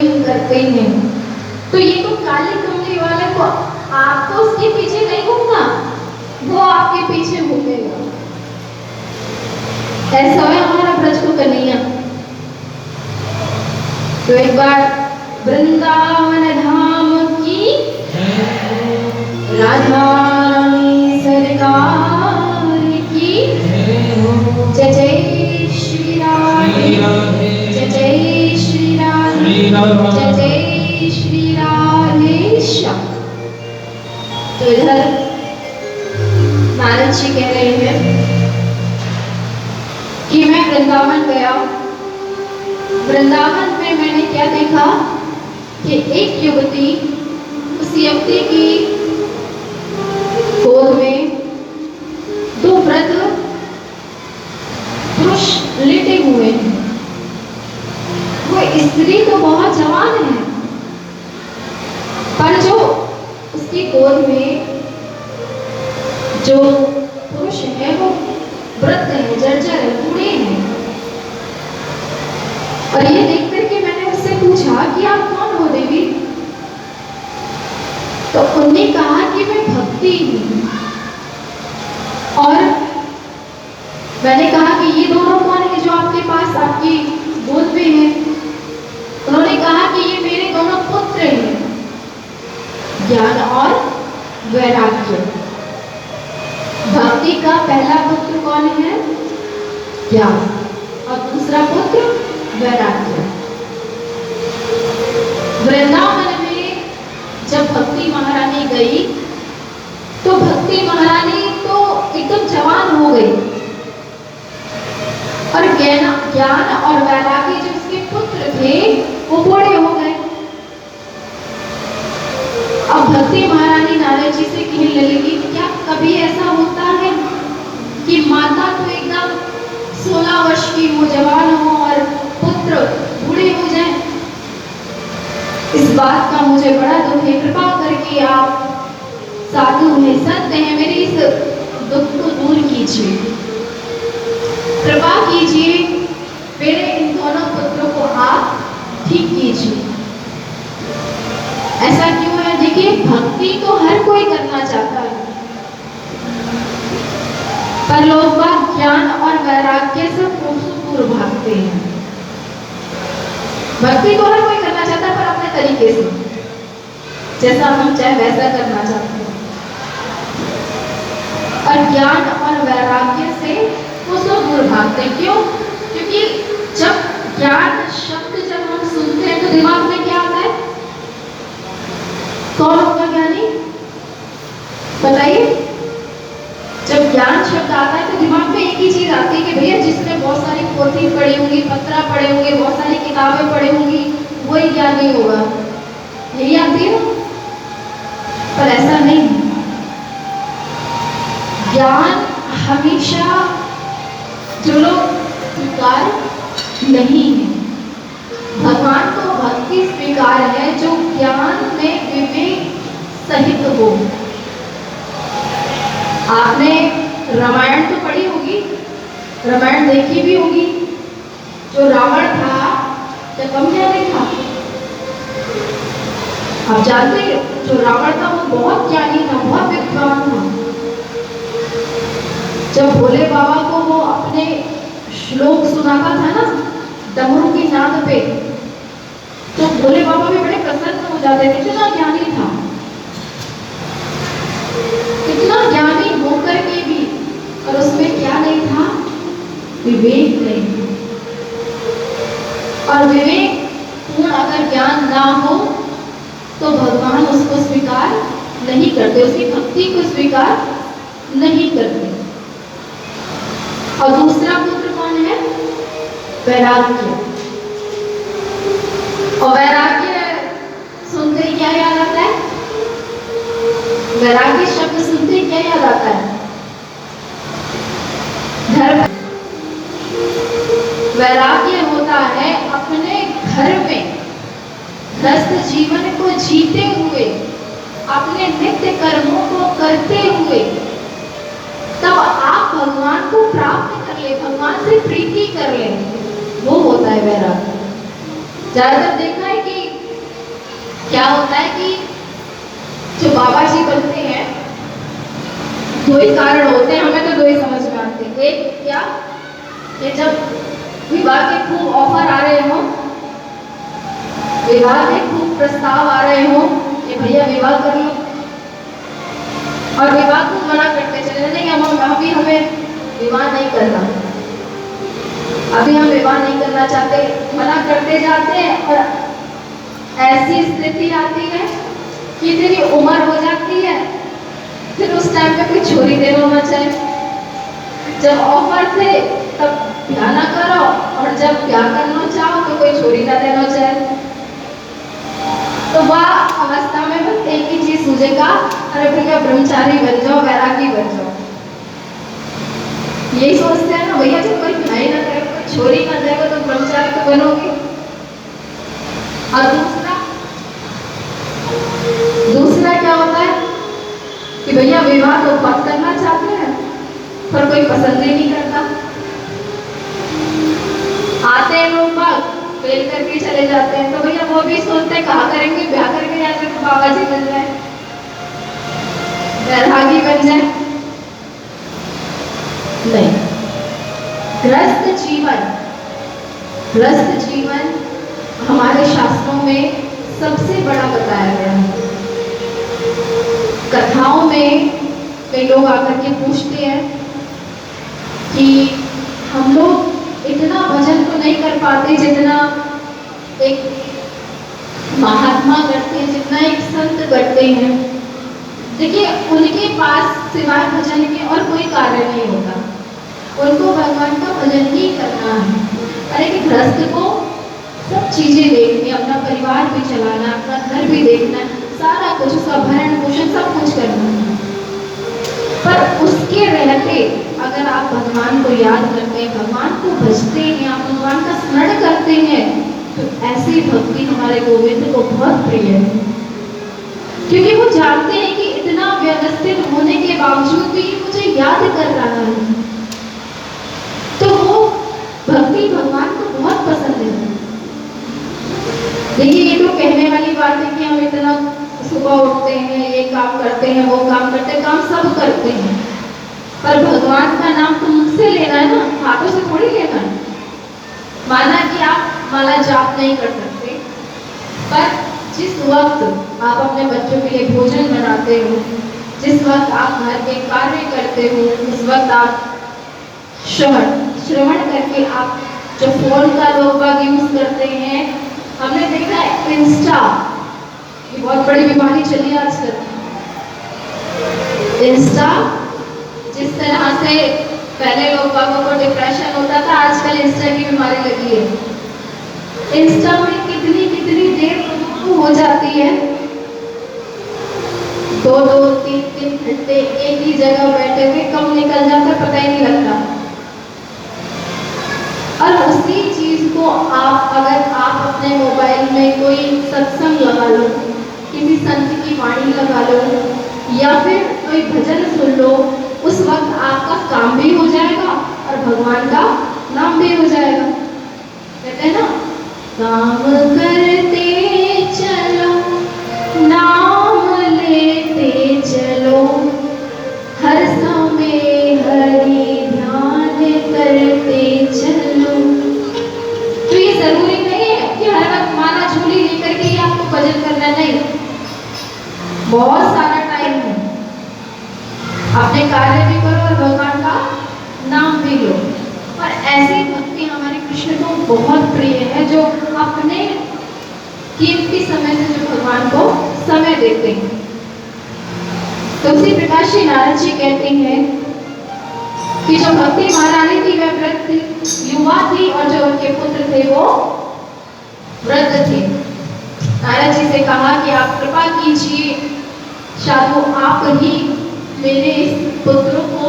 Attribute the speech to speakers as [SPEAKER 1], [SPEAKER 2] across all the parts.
[SPEAKER 1] करते हैं। तो ये तो काले कमले वाले को आपको उसके पीछे नहीं घूमना, वो आपके पीछे घूमेगा। ऐसा है हमारा ब्रज को कन्हैया। तो एक बार वृंदावन धाम की राधा रानी सरकार की जय जय श्री राधे, जय जय श्री राधे, जय जय श्री राधे श्याम। तो इधर नारद जी कह रहे हैं कि मैं वृंदावन गया, वृंदावन में मैंने क्या देखा कि एक युवती, उस युवती की गोद में दो वृद्ध पुरुष लेटे हुए हैं। वो स्त्री तो बहुत जवान है, पर जो उसकी गोद में जो पुरुष है वो वृद्ध है, जर्जर है, बूढ़े हैं। और ये देख करके मैंने उससे पूछा कि आप कौन हो देवी? तो उन्होंने कहा कि मैं भक्ति हूं। और मैंने कहा कि ये दोनों कौन है जो आपके पास आपकी गोद में है? उन्होंने कहा कि ये मेरे दोनों पुत्र हैं, ज्ञान और वैराग्य। भक्ति का पहला पुत्र कौन है? ज्ञान, और दूसरा पुत्र वैराग्य। वृंदावन में जब भक्ति महारानी गई तो भक्ति महारानी तो एकदम जवान हो गई, और ज्ञान और वैराग्य जो उसके पुत्र थे वो बूढ़े हो गए। अब भक्ति महारानी नारद जी से कहने लगी, क्या कभी ऐसा होता है कि माता तो एकदम 16 वर्ष की हो, जवान हो, और पुत्र बूढ़े हो जाए? इस बात का मुझे बड़ा दुख है, कृपा करके आप साधु हैं, संत हैं, मेरे इस दुख को दूर कीजिए, कृपा कीजिए, मेरे इन दोनों पुत्रों को आप ठीक कीजिए। ऐसा क्यों है? देखिए, भक्ति तो हर कोई करना चाहता है, पर लोग बात ज्ञान और वैराग्य से पूर्व भागते हैं। भक्ति तो हर कोई करना चाहता है, पर अपने तरीके से, जैसा हम चाहे वैसा करना चाहते हैं। और ज्ञान और वैराग्य से वो सब दूर भागते हैं। क्यों? क्योंकि जब ज्ञान शब्द जब हम सुनते हैं तो दिमाग में क्या आता है? कौन होगा ज्ञानी? बताइए। जब ज्ञान शब्द आता है तो दिमाग में एक ही चीज आती है कि भैया जिसने बहुत सारी पोथी पढ़ी होंगी, पत्रा पढ़े होंगे, बहुत सारी किताबें पढ़ी होंगी, वही ज्ञानी होगा, यही आती है। पर ऐसा नहीं है। ज्ञान हमेशा जो लोग स्वीकार नहीं है, भगवान को भक्ति स्वीकार है जो ज्ञान में विवेक सहित हो। आपने रामायण तो पढ़ी होगी, रामायण देखी भी होगी। जो रावण था क्या कम ज्ञानी था? आप जानते हैं, जो रावण था वो बहुत ज्ञानी था, बहुत विद्वान था। जब भोले बाबा को वो अपने श्लोक सुनाता था ना डमरू की नाद पे, तो भोले बाबा भी बड़े प्रसन्न हो जाते थे। कितना ज्ञानी था, कितना ज्ञानी होकर के भी, और उसमें क्या नहीं था? विवेक नहीं था। और विवेक पूर्ण अगर ज्ञान ना हो तो भगवान उसको स्वीकार नहीं करते, उसकी भक्ति को स्वीकार नहीं करते। और दूसरा पुत्र कौन है? वैराग्य। और वैराग्य सुनते ही क्या याद आता है? वैराग्य शब्द सुनते ही क्या याद आता है? धर्म। वैराग्य होता है अपने घर में ग्रस्त जीवन को जीते हुए, अपने नित्य कर्मों को करते हुए, तब आप भगवान को प्राप्त कर ले, भगवान से प्रीति कर ले, वो होता है वैराग्य। ज्यादातर देखा है कि दो ही कारण होते हैं, हमें तो दो ही समझ में आते हैं। एक क्या, कि जब विवाह के खूब ऑफर आ रहे हो, विवाह के खूब प्रस्ताव आ रहे हो कि भैया विवाह कर लो, और विवाह को मना करते चले, नहीं हम अभी हमें विवाह नहीं करना, अभी हम विवाह नहीं करना चाहते, मना करते जाते हैं। और ऐसी स्थिति आती है कि तेरी उम्र हो जाती है, फिर उस टाइम पे कोई छोरी देना होना चाहिए। जब ऑफर थे तब ब्याह ना करो, और जब ब्याह करना चाहो तो कोई छोरी ना देना चाहे। तो वह अवस्था में बस एक ही चीज सूझेगा, अरे भैया ब्रह्मचारी बन जाओ, वैरागी बन जाओ। यही सोचते हैं ना भैया, जब कोई ब्याह ना करे, कोई छोरी ना जाएगा तो ब्रह्मचारी तो बनोगे। और दूसरा क्या होता है कि भैया विवाह तो बहुत करना चाहते हैं पर कोई पसंद ही नहीं करता, आते हैं लोग बाग फेल करके चले जाते हैं। तो भैया वो भी सोचते हैं कहाँ करेंगे ब्याह करके, या फिर बाबा जी बन जाए, वैरागी बन जाए। नहीं, गृहस्थ जीवन हमारे शास्त्रों में सबसे बड़ा बताया गया है। कथाओं में कई लोग आकर के पूछते हैं कि हम लोग इतना भजन तो नहीं कर पाते जितना एक महात्मा करते हैं, जितना एक संत करते हैं। देखिए उनके पास सिवाय भजन के और कोई कार्य नहीं होता, उनको भगवान का भजन ही करना है। अरे कि गृहस्थ को सब चीजें देखनी, अपना परिवार भी चलाना, अपना घर भी देखना, सारा कुछ, उसका भरण पोषण सब कुछ करना है। पर उसके रहते अगर आप भगवान को याद करते हैं, भगवान को भजते हैं, आप भगवान का स्मरण करते हैं, तो ऐसी भक्ति हमारे गोविंद को बहुत प्रिय है। क्योंकि वो जानते हैं कि इतना व्यवस्थित होने के बावजूद भी मुझे याद कर रहा है, तो वो भक्ति भगवान को बहुत पसंद है। देखिए ये तो कहने वाली बात है कि हम इतना सुबह उठते हैं, ये काम करते हैं, वो काम करते हैं, काम सब करते हैं, पर भगवान का नाम तो मुझसे लेना है ना, हाथों से थोड़ी लेना है। माना कि आप माला जाप नहीं कर सकते, पर जिस वक्त आप अपने बच्चों के लिए भोजन बनाते हो, जिस वक्त आप घर के कार्य करते हो, उस वक्त आप श्रवण करके आप जो फोन का लोग यूज करते हैं, हमने देखा है इंस्टा, ये बहुत बड़ी बीमारी चली है आजकल। इंस्टा जिस तरह से पहले लोगों को डिप्रेशन होता था, आजकल इंस्टा की बीमारी लगी है। इंस्टा में कितनी देर लोगों को हो जाती है, 2-3 घंटे एक ही जगह बैठे हुए कब निकल जाता है पता ही नहीं लगता। और उसी चीज को अगर आप अपने मोबाइल में कोई सत्संग लगा लो, किसी संत की वाणी लगा लो, या फिर कोई भजन सुन लो, उस वक्त आपका काम भी हो जाएगा और भगवान का नाम भी हो जाएगा। कहते हैं ना, काम करते चलो नाम लेते चलो, हर समय हरि ध्यान करते चलो। तो ये जरूरी नहीं है कि हर वक्त माला झोली लेकर के ही आपको भजन करना, नहीं, बहुत सारा टाइम है, अपने कार्य भी करो और भगवान का नाम भी लो। और ऐसी भक्ति हमारे कृष्ण को बहुत प्रिय है, जो अपने कीमती समय से जो भगवान को समय देते हैं। तुलसी प्रकाश जी नारद जी कहते हैं कि जो भक्ति महारानी थी वह वृद्ध युवा थी, और जो उनके पुत्र थे वो वृद्ध थे। नारद जी से कहा कि आप कृपा कीजिए, साधु आप ही मेरे इस पुत्र को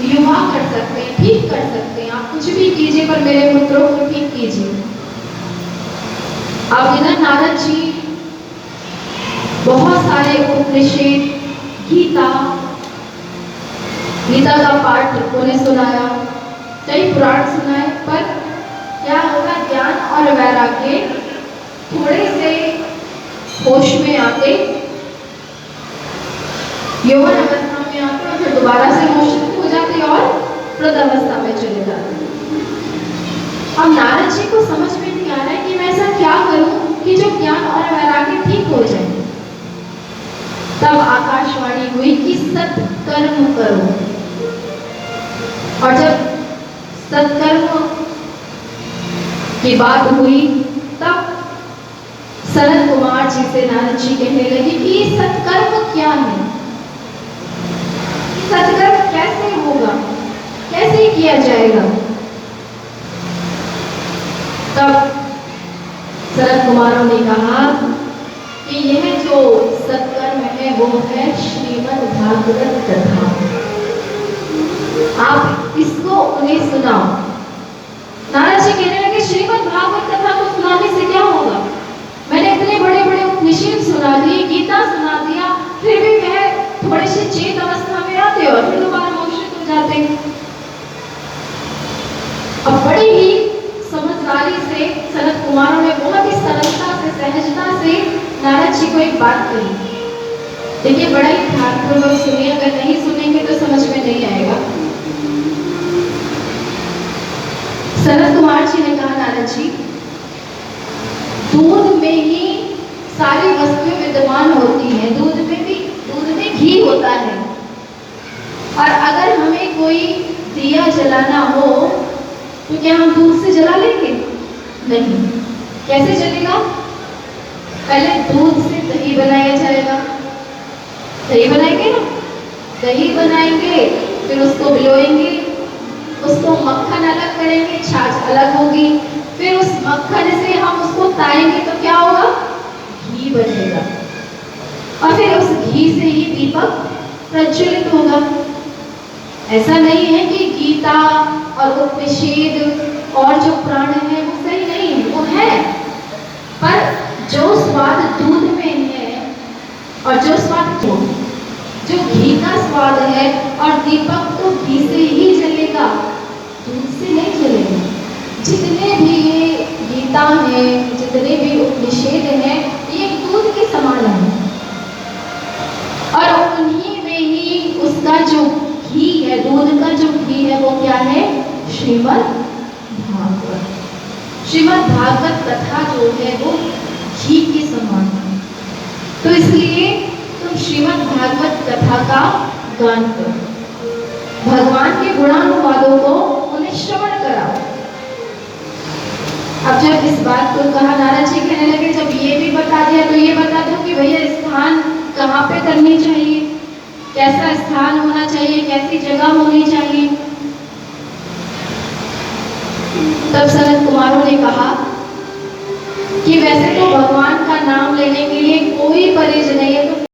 [SPEAKER 1] युवा कर सकते हैं, ठीक कर सकते हैं, आप कुछ भी कीजिए पर मेरे पुत्रों को ठीक कीजिए। अब इधर नारद जी बहुत सारे उपनिषद, गीता का पाठ उन्हें सुनाया, कई पुराण सुनाए, पर क्या होगा, ज्ञान और वैराग्य थोड़े से होश में आते, यौवन अवस्था में आते और फिर दोबारा से मोक्षित हो जाते और वृद्धावस्था में चले जाते। अब नारद जी को समझ में नहीं आ रहा है कि मैं ऐसा क्या करूं कि जो ज्ञान और वैराग्य ठीक हो जाए। तब आकाशवाणी हुई कि सत्कर्म करो। और जब सत्कर्म की बात हुई तब सनत कुमार जी से नारद जी कहने लगे कि ये सत्कर्म क्या है, सत्कर्म कैसे होगा, कैसे किया जाएगा। तब सनत कुमारों ने कहा कि यह जो सत्कर्म है वो है श्रीमद् भागवत कथा, आप इसको उन्हें सुनाओ। नारद जी कहने लगे श्रीमद् भागवत कथा को सुनाने से क्या होगा, मैंने इतने बड़े बड़े उपनिषद सुना दिए, गीता सुना दिया, फिर भी वह थोड़े से चेत अवस्था में आते और फिर दोबारा मोक्षित हो जाते। अब बड़ी ही समझदारी से सनत कुमारों ने बहुत ही सरलता से सहजता से नारद जी को एक बात कही। देखिए बड़ा ही ध्यानपूर्वक सुनिए, अगर नहीं सुनेंगे तो समझ में नहीं आएगा। सनत कुमार जी ने कहा नारद जी, दूध में ही सारी वस्तुएं विद्यमान होती हैं, दूध में घी होता है, और अगर हमें कोई दिया जलाना हो तो क्या हम दूध से जला लेंगे? नहीं। कैसे चलेगा? पहले दूध से दही बनाया जाएगा, दही बनाएंगे ना, दही बनाएंगे, फिर उसको भिगोएंगे, उसको मक्खन अलग करेंगे, छाछ अलग होगी, फिर उस मक्खन से हम उसको ताएंगे तो क्या होगा? घी बनेगा, और फिर उस घी से ही दीपक प्रज्वलित होगा। ऐसा नहीं है कि गीता और उपनिषद और जो पुराण है वो सही नहीं है, वो है, पर जो स्वाद दूध में है और जो स्वाद जो घी का स्वाद है, और दीपक तो घी से ही जलेगा, दूध से नहीं जलेगा। जितने भी ये गीता है, जितने भी उपनिषद है, ये दूध के समान है, और उन्हीं में ही उसका जो घी है, दूध का जो घी है वो क्या है? श्रीमद् भागवत। श्रीमद् भागवत कथा जो है वो घी के समान है। तो इसलिए तुम श्रीमद् भागवत कथा का गान करो, भगवान के गुणानुवादों को उन्हें श्रवण कराओ। अब जब इस बात को कहा, नारद जी कहने लगे जब ये भी बता दिया तो ये बता दो कि भैया स्थान कहाँ पे करनी चाहिए, कैसा स्थान होना चाहिए, कैसी जगह होनी चाहिए। तब सनत कुमारों ने कहा कि वैसे तो भगवान का नाम लेने के लिए कोई